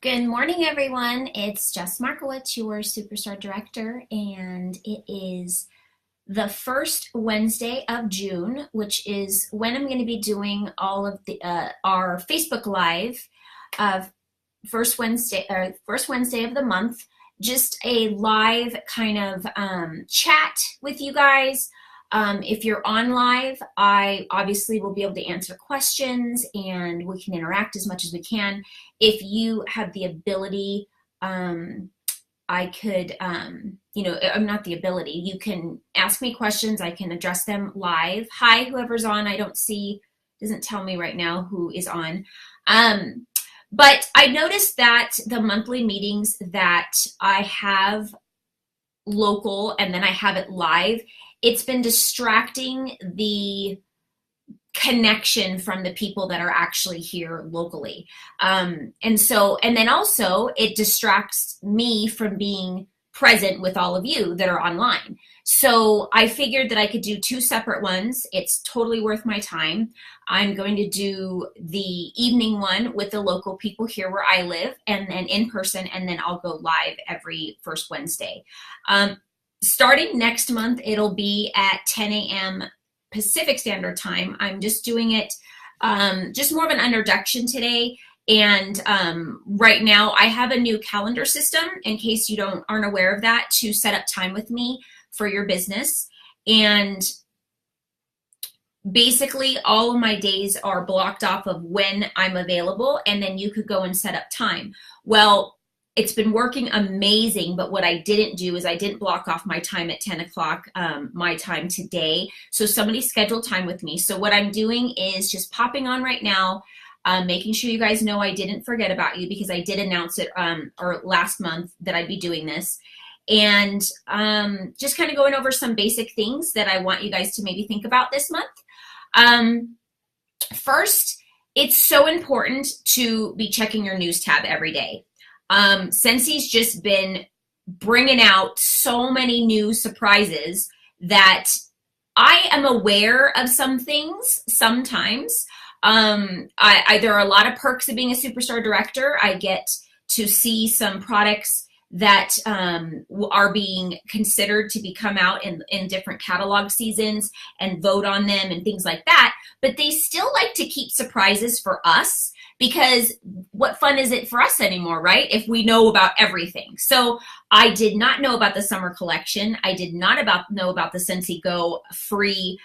Good morning, everyone. It's Jess Markowitz, your Superstar Director, and it is the first Wednesday of June, which is when I'm going to be doing all of the our Facebook Live of first Wednesday of the month. Just a live kind of chat with you guys. If you're on live, I obviously will be able to answer questions and we can interact as much as we can. If you have the ability, I could, I'm not the ability. You can ask me questions. I can address them live. Hi, whoever's on. I don't see, doesn't tell me right now who is on. But I noticed that the monthly meetings that I have local and then I have it live, it's been distracting the connection from the people that are actually here locally. And then also it distracts me from being present with all of you that are online. So I figured that I could do two separate ones. It's totally worth my time. I'm going to do the evening one with the local people here where I live and then in person, and then I'll go live every first Wednesday. Starting next month, it'll be at 10 a.m. Pacific Standard Time. I'm just doing it just more of an introduction today. And right now I have a new calendar system in case you aren't aware of that, to set up time with me for your business. And basically all of my days are blocked off of when I'm available, and then you could go and set up time. Well, it's been working amazing, but what I didn't do is I didn't block off my time at 10 o'clock my time today. So somebody scheduled time with me. So what I'm doing is just popping on right now, making sure you guys know I didn't forget about you, because I did announce it or last month that I'd be doing this. And just kind of going over some basic things that I want you guys to maybe think about this month. First, it's so important to be checking your news tab every day. Scentsy's just been bringing out so many new surprises that I am aware of some things sometimes. There are a lot of perks of being a Superstar Director. I get to see some products that are being considered to come out in different catalog seasons and vote on them and things like that. But they still like to keep surprises for us, because what fun is it for us anymore, right? If we know about everything. So I did not know about the summer collection. I did not know about the Scentsy Go free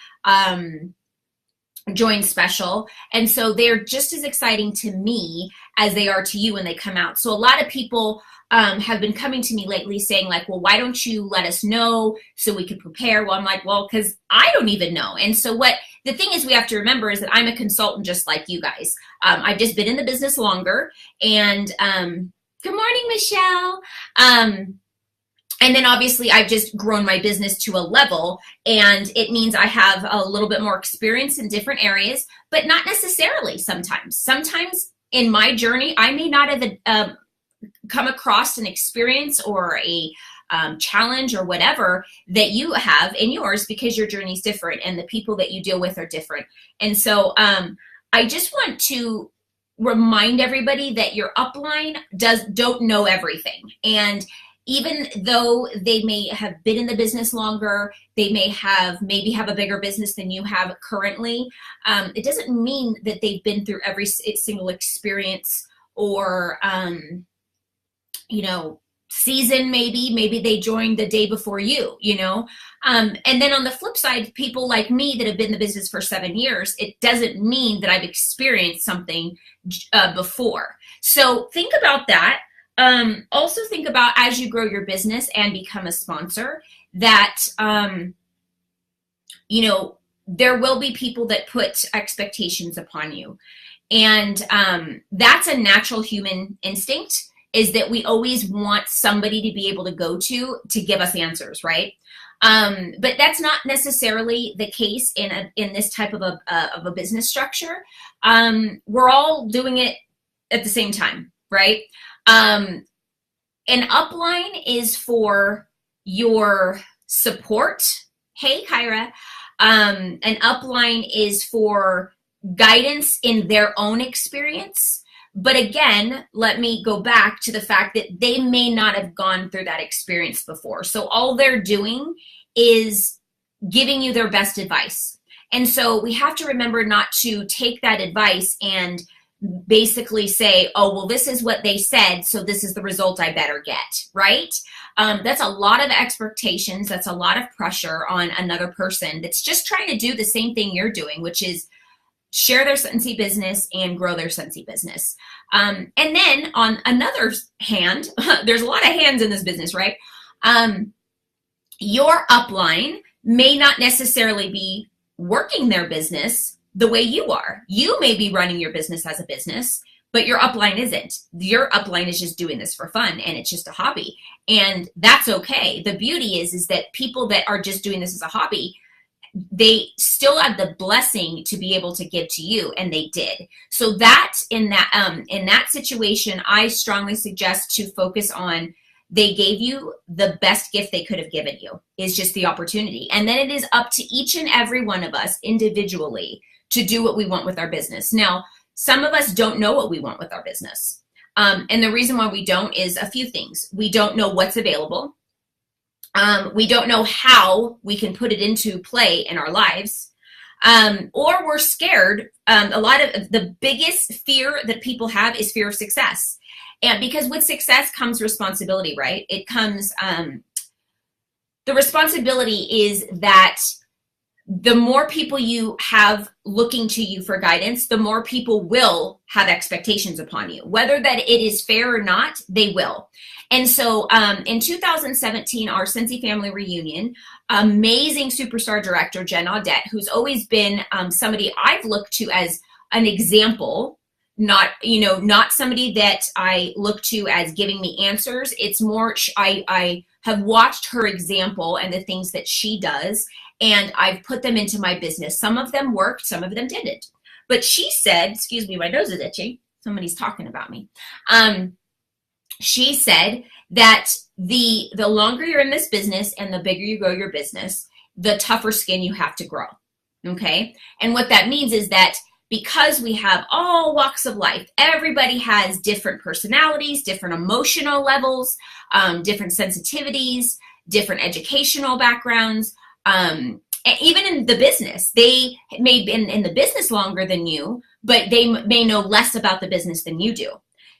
join special. And so they're just as exciting to me as they are to you when they come out. So a lot of people have been coming to me lately saying like, well, why don't you let us know so we could prepare? Well, I'm like, well, because I don't even know. And so the thing is we have to remember is that I'm a consultant just like you guys. I've just been in the business longer. And good morning, Michelle. And then obviously I've just grown my business to a level, and it means I have a little bit more experience in different areas, but not necessarily sometimes. Sometimes in my journey, I may not have come across an experience or a challenge or whatever that you have in yours, because your journey is different and the people that you deal with are different. And so I just want to remind everybody that your upline don't know everything. And even though they may have been in the business longer, they maybe have a bigger business than you have currently, it doesn't mean that they've been through every single experience or season. Maybe they joined the day before you, and then on the flip side, people like me that have been in the business for 7 years, it doesn't mean that I've experienced something before. So think about that. Also think about, as you grow your business and become a sponsor, that there will be people that put expectations upon you, and that's a natural human instinct, is that we always want somebody to be able to go to give us answers, right? But that's not necessarily the case in this type of a business structure. We're all doing it at the same time, right? An upline is for your support. Hey, Kyra. An upline is for guidance in their own experience. But again, let me go back to the fact that they may not have gone through that experience before. So all they're doing is giving you their best advice. And so we have to remember not to take that advice and basically say, oh, well, this is what they said, so this is the result I better get, right? That's a lot of expectations. That's a lot of pressure on another person that's just trying to do the same thing you're doing, which is share their Scentsy business and grow their Scentsy business. And then on another hand, there's a lot of hands in this business, right? Your upline may not necessarily be working their business the way you are. You may be running your business as a business, but your upline isn't. Your upline is just doing this for fun, and it's just a hobby. And that's okay. The beauty is that people that are just doing this as a hobby, they still have the blessing to be able to give to you, and they did. So that in that situation, I strongly suggest to focus on, they gave you the best gift they could have given you, is just the opportunity. And then it is up to each and every one of us individually to do what we want with our business. Now, some of us don't know what we want with our business. And the reason why we don't is a few things. We don't know what's available. We don't know how we can put it into play in our lives. Or we're scared. A lot of the biggest fear that people have is fear of success. And because with success comes responsibility, right? It comes, the responsibility is that the more people you have looking to you for guidance, the more people will have expectations upon you. Whether that it is fair or not, they will. And so in 2017, our Scentsy family reunion, amazing superstar director, Jen Audette, who's always been somebody I've looked to as an example, not somebody that I look to as giving me answers. It's more, I have watched her example and the things that she does, and I've put them into my business. Some of them worked, some of them didn't. But she said, excuse me, my nose is itchy. Somebody's talking about me. She said that the longer you're in this business and the bigger you grow your business, the tougher skin you have to grow, okay? And what that means is that because we have all walks of life, everybody has different personalities, different emotional levels, different sensitivities, different educational backgrounds, even in the business. They may have been in the business longer than you, but they may know less about the business than you do.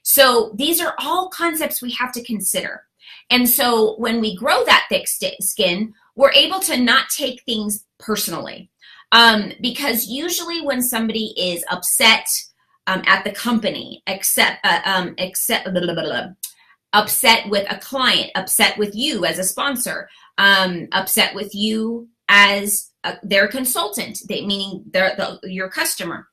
So these are all concepts we have to consider. And so when we grow that thick skin, we're able to not take things personally. Because usually when somebody is upset at the company, upset with a client, upset with you as a sponsor, upset with you as their consultant, meaning your customer,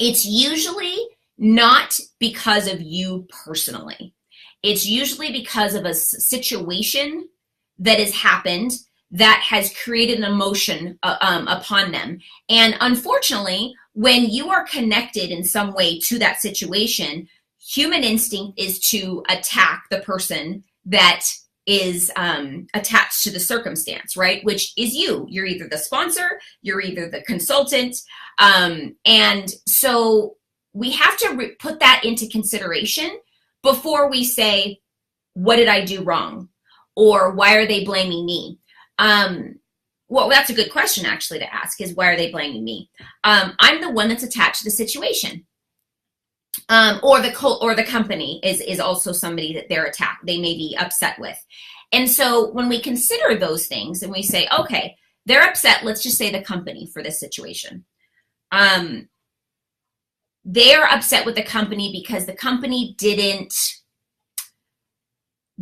it's usually not because of you personally. It's usually because of a situation that has happened that has created an emotion upon them. And unfortunately, when you are connected in some way to that situation, human instinct is to attack the person that is attached to the circumstance, right? Which is you. You're either the sponsor, you're either the consultant. And so we have to put that into consideration before we say, what did I do wrong? Or why are they blaming me? Well, that's a good question actually to ask, is why are they blaming me? I'm the one that's attached to the situation. Or the company is also somebody that they may be upset with. And so when we consider those things and we say, okay, they're upset, let's just say the company for this situation. They're upset with the company because the company didn't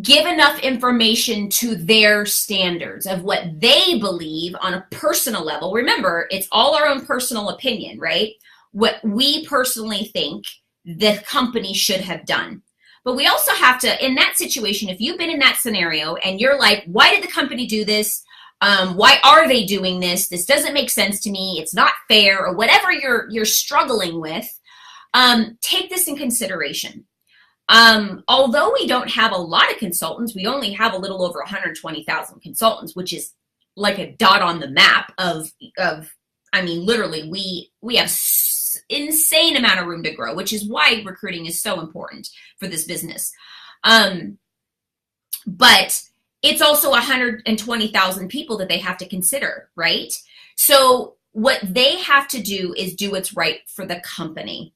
give enough information to their standards of what they believe on a personal level. Remember, it's all our own personal opinion, right? What we personally think the company should have done. But we also have to, in that situation, if you've been in that scenario and you're like, why did the company do this? Why are they doing this? This doesn't make sense to me. It's not fair, or whatever you're struggling with, take this in consideration. Although we don't have a lot of consultants, we only have a little over 120,000 consultants, which is like a dot on the map of I mean, literally, we have insane amount of room to grow, which is why recruiting is so important for this business. But it's also 120,000 people that they have to consider, right? So what they have to do is do what's right for the company.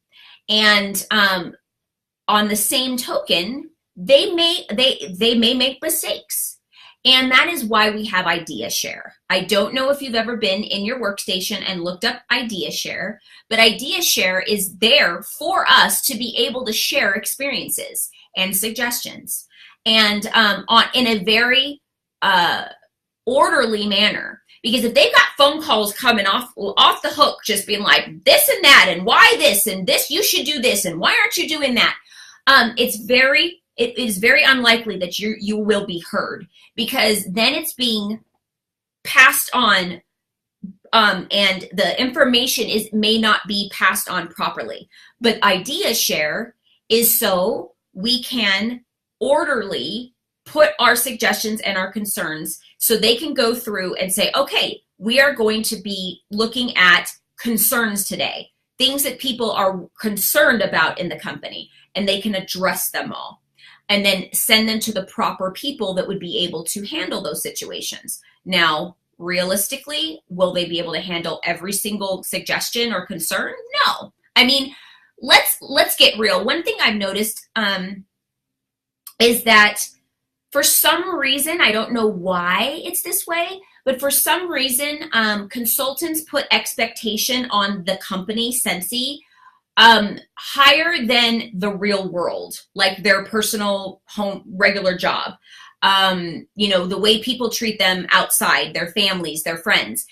And on the same token, they may make mistakes. And that is why we have Idea Share. I don't know if you've ever been in your workstation and looked up Idea Share, but Idea Share is there for us to be able to share experiences and suggestions, and in a very orderly manner. Because if they've got phone calls coming off the hook, just being like this and that, and why this and this, you should do this, and why aren't you doing that? It is very unlikely that you will be heard, because then it's being passed on, and the information may not be passed on properly. But Idea Share is so we can orderly put our suggestions and our concerns, so they can go through and say, okay, we are going to be looking at concerns today, things that people are concerned about in the company, and they can address them all, and then send them to the proper people that would be able to handle those situations. Now, realistically, will they be able to handle every single suggestion or concern? No. I mean, let's get real. One thing I've noticed is that for some reason, I don't know why it's this way, but for some reason, consultants put expectation on the company, Scentsy, higher than the real world, like their personal home, regular job. The way people treat them outside, their families, their friends.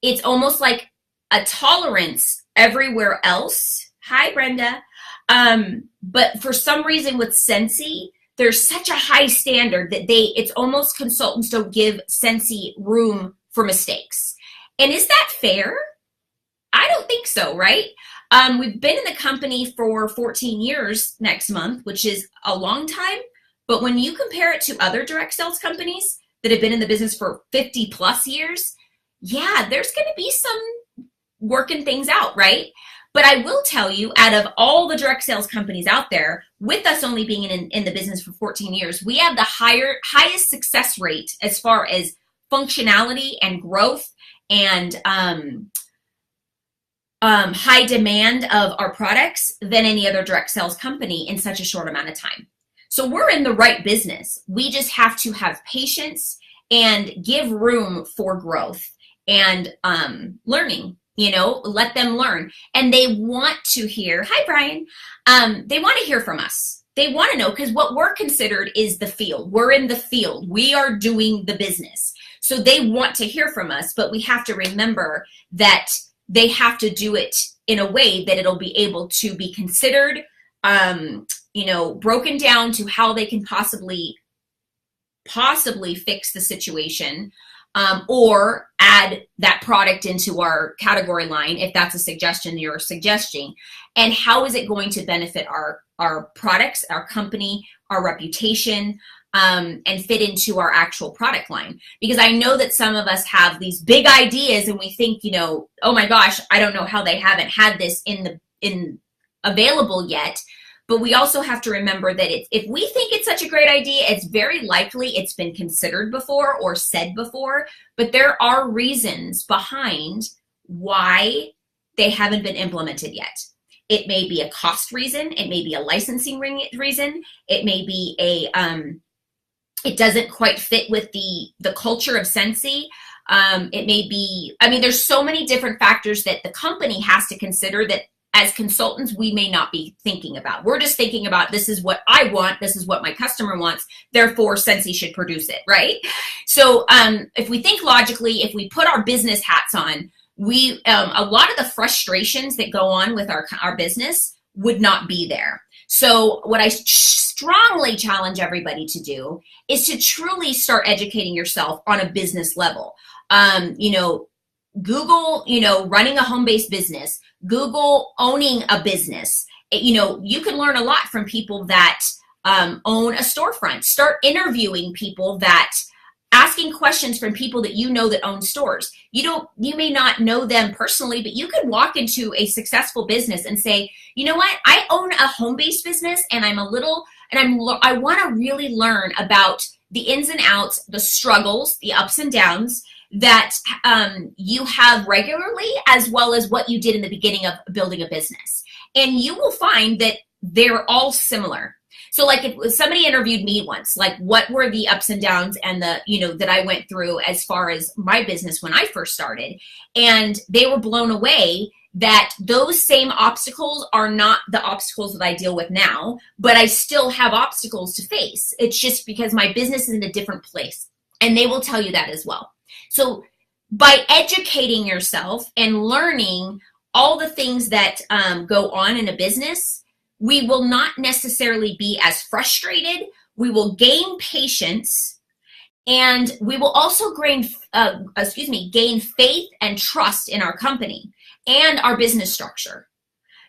It's almost like a tolerance everywhere else. Hi, Brenda. But for some reason with Scentsy, there's such a high standard that it's almost consultants don't give Scentsy room for mistakes. And is that fair? I don't think so, right? We've been in the company for 14 years next month, which is a long time. But when you compare it to other direct sales companies that have been in the business for 50 plus years, yeah, there's going to be some working things out, right? But I will tell you, out of all the direct sales companies out there, with us only being in the business for 14 years, we have the highest success rate as far as functionality and growth and high demand of our products than any other direct sales company in such a short amount of time. So we're in the right business. We just have to have patience and give room for growth and learning. Let them learn. And they want to hear, hi, Brian. They want to hear from us. They want to know, because what we're considered is the field. We're in the field. We are doing the business. So they want to hear from us, but we have to remember that they have to do it in a way that it'll be able to be considered, broken down to how they can possibly fix the situation. Or add that product into our category line if that's a suggestion you're suggesting. And how is it going to benefit our products, our company, our reputation, and fit into our actual product line? Because I know that some of us have these big ideas and we think, oh my gosh, I don't know how they haven't had this in available yet. But we also have to remember that if we think it's such a great idea, it's very likely it's been considered before or said before, but there are reasons behind why they haven't been implemented yet. It may be a cost reason. It may be a licensing reason. It may be it doesn't quite fit with the culture of Scentsy. It may be, there's so many different factors that the company has to consider that as consultants, we may not be thinking about. We're just thinking about, this is what I want, this is what my customer wants, therefore Scentsy should produce it, right? So if we think logically, if we put our business hats on, we a lot of the frustrations that go on with our business would not be there. So what I strongly challenge everybody to do is to truly start educating yourself on a business level. Google, running a home-based business, Google owning a business. You can learn a lot from people that own a storefront. Start interviewing people that asking questions from people that you know that own stores. You may not know them personally, but you could walk into a successful business and say, you know what, I own a home-based business and I want to really learn about the ins and outs, the struggles, the ups and downs that you have regularly, as well as what you did in the beginning of building a business. And you will find that they're all similar. So like if somebody interviewed me once, like what were the ups and downs and the, that I went through as far as my business when I first started, and they were blown away that those same obstacles are not the obstacles that I deal with now, but I still have obstacles to face. It's just because my business is in a different place, and they will tell you that as well. So by educating yourself and learning all the things that go on in a business, we will not necessarily be as frustrated. We will gain patience, and we will also gain faith and trust in our company and our business structure.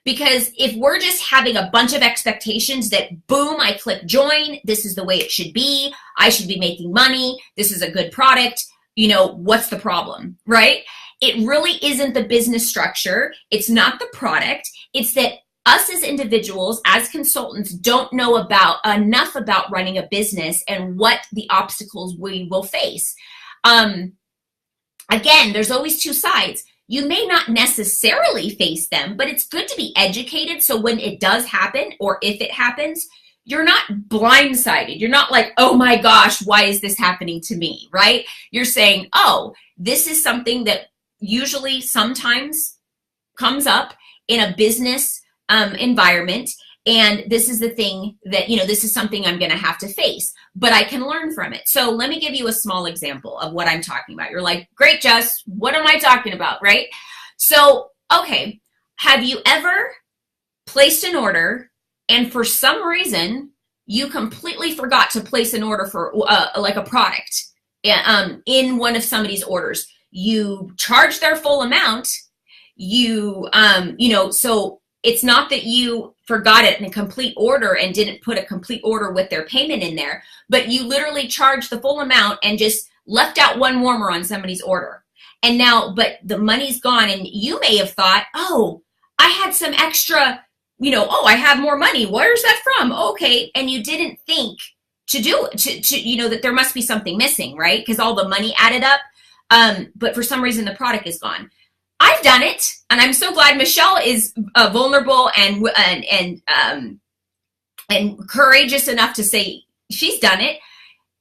Because if we're just having a bunch of expectations that, boom, I click join, this is the way it should be, I should be making money, this is a good product, what's the problem, right? It really isn't the business structure. It's not the product. It's that us as individuals, as consultants, don't know enough about running a business and what the obstacles we will face. Again, there's always two sides. You may not necessarily face them, but it's good to be educated. So when it does happen, or if it happens, you're not blindsided. You're not like, oh my gosh, why is this happening to me, right? You're saying, oh, this is something that usually sometimes comes up in a business environment, and this is the thing that, this is something I'm going to have to face, but I can learn from it. So let me give you a small example of what I'm talking about. You're like, great, Jess, what am I talking about, right? So, okay, have you ever placed an order and for some reason you completely forgot to place an order for like a product in one of somebody's orders? You charge their full amount, so it's not that you forgot it in a complete order and didn't put a complete order with their payment in there, but you literally charged the full amount and just left out one warmer on somebody's order. And now, but the money's gone, and you may have thought, oh, I had some extra, I have more money. Where's that from? Okay. And you didn't think to do it, that there must be something missing, right? Because all the money added up. But for some reason the product is gone. I've done it, and I'm so glad Michelle is vulnerable and courageous enough to say she's done it.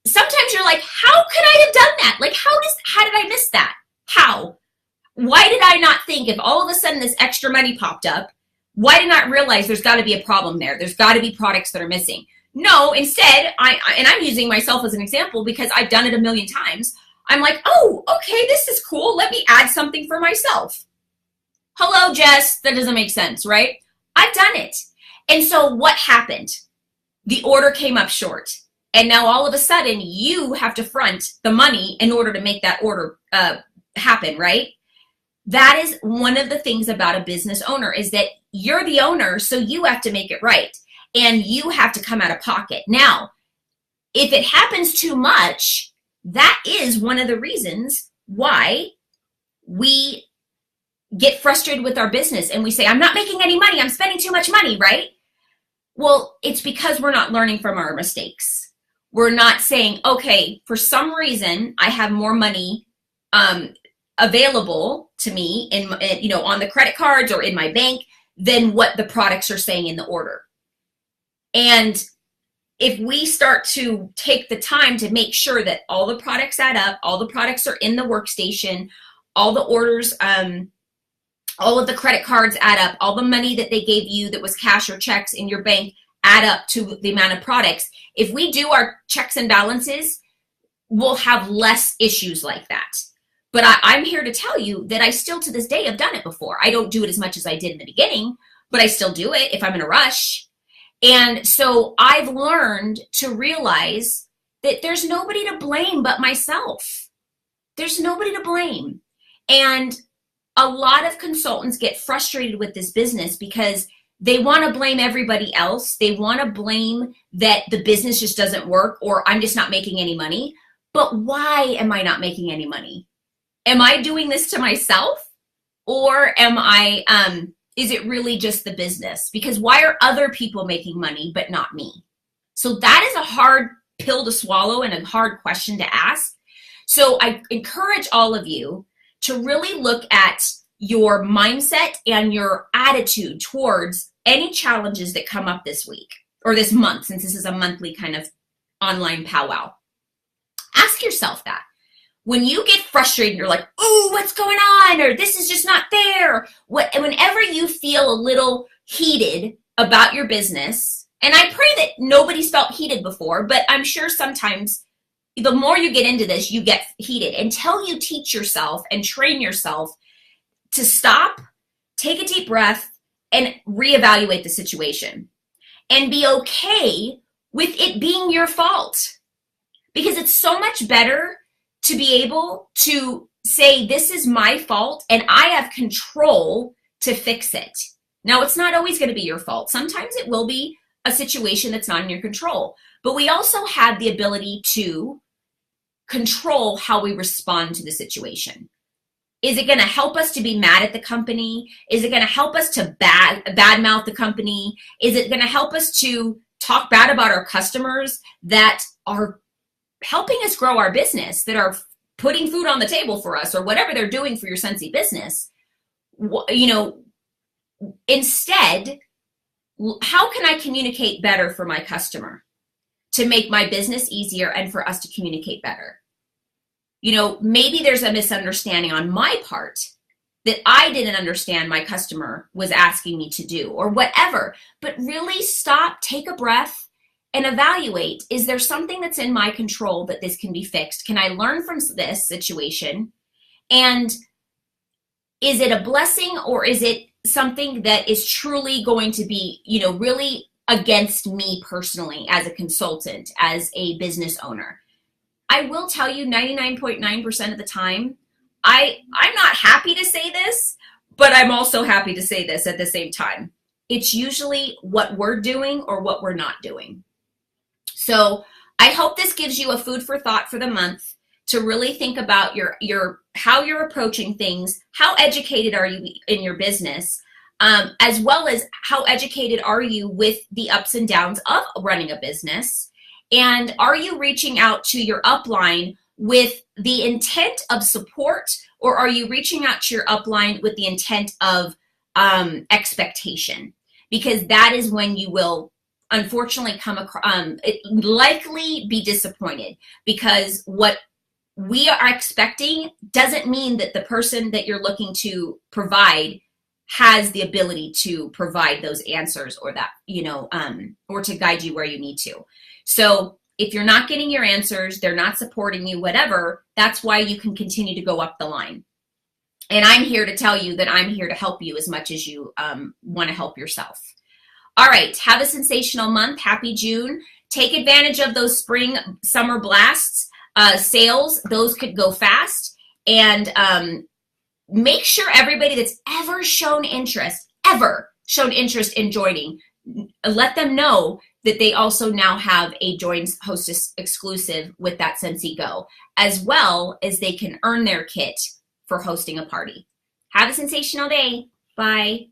Sometimes you're like, how could I have done that? Like, how did I miss that? How? Why did I not think, if all of a sudden this extra money popped up, why did I not realize there's got to be a problem there? There's got to be products that are missing. No, instead, I'm using myself as an example because I've done it a million times. I'm like, oh, okay, this is cool. Let me add something for myself. Hello, Jess. That doesn't make sense, right? I've done it. And so what happened? The order came up short. And now all of a sudden you have to front the money in order to make that order happen, right? That is one of the things about a business owner, is that you're the owner, so you have to make it right. And you have to come out of pocket. Now, if it happens too much, that is one of the reasons why we get frustrated with our business and we say, I'm not making any money, I'm spending too much money, right? Well, it's because we're not learning from our mistakes. We're not saying, okay, for some reason, I have more money available to me on the credit cards or in my bank than what the products are saying in the order. And if we start to take the time to make sure that all the products add up, all the products are in the workstation, all the orders, all of the credit cards add up, all the money that they gave you that was cash or checks in your bank add up to the amount of products. If we do our checks and balances, we'll have less issues like that. But I'm here to tell you that I still to this day have done it before. I don't do it as much as I did in the beginning, but I still do it if I'm in a rush. And so I've learned to realize that there's nobody to blame but myself. There's nobody to blame. And a lot of consultants get frustrated with this business because they want to blame everybody else. They want to blame that the business just doesn't work, or I'm just not making any money. But why am I not making any money? Am I doing this to myself, or is it really just the business? Because why are other people making money but not me? So that is a hard pill to swallow and a hard question to ask. So I encourage all of you to really look at your mindset and your attitude towards any challenges that come up this week or this month, since this is a monthly kind of online powwow. Ask yourself that. When you get frustrated, you're like, oh, what's going on? Or this is just not fair. Whenever you feel a little heated about your business, and I pray that nobody's felt heated before, but I'm sure sometimes the more you get into this, you get heated until you teach yourself and train yourself to stop, take a deep breath, and reevaluate the situation. And be okay with it being your fault. Because it's so much better to be able to say, this is my fault and I have control to fix it. Now, it's not always going to be your fault. Sometimes it will be a situation that's not in your control. But we also have the ability to control how we respond to the situation. Is it going to help us to be mad at the company? Is it going to help us to badmouth the company? Is it going to help us to talk bad about our customers that are helping us grow our business, that are putting food on the table for us, or whatever they're doing for your Scentsy business? Instead, how can I communicate better for my customer to make my business easier and for us to communicate better? Maybe there's a misunderstanding on my part that I didn't understand my customer was asking me to do, or whatever. But really stop, take a breath, and evaluate, is there something that's in my control that this can be fixed? Can I learn from this situation? And is it a blessing, or is it something that is truly going to be, really against me personally as a consultant, as a business owner? I will tell you 99.9% of the time, I'm not happy to say this, but I'm also happy to say this at the same time. It's usually what we're doing or what we're not doing. So I hope this gives you a food for thought for the month to really think about how you're approaching things. How educated are you in your business, as well as how educated are you with the ups and downs of running a business? And are you reaching out to your upline with the intent of support, or are you reaching out to your upline with the intent of expectation? Because that is when you will unfortunately likely be disappointed, because what we are expecting doesn't mean that the person that you're looking to provide has the ability to provide those answers, or that, or to guide you where you need to. So if you're not getting your answers, they're not supporting you, whatever, that's why you can continue to go up the line. And I'm here to tell you that I'm here to help you as much as you want to help yourself. All right, have a sensational month. Happy June. Take advantage of those spring, summer blasts, sales. Those could go fast. And make sure everybody that's ever shown interest in joining, let them know that they also now have a Join Hostess exclusive with that Scentsy Go, as well as they can earn their kit for hosting a party. Have a sensational day. Bye.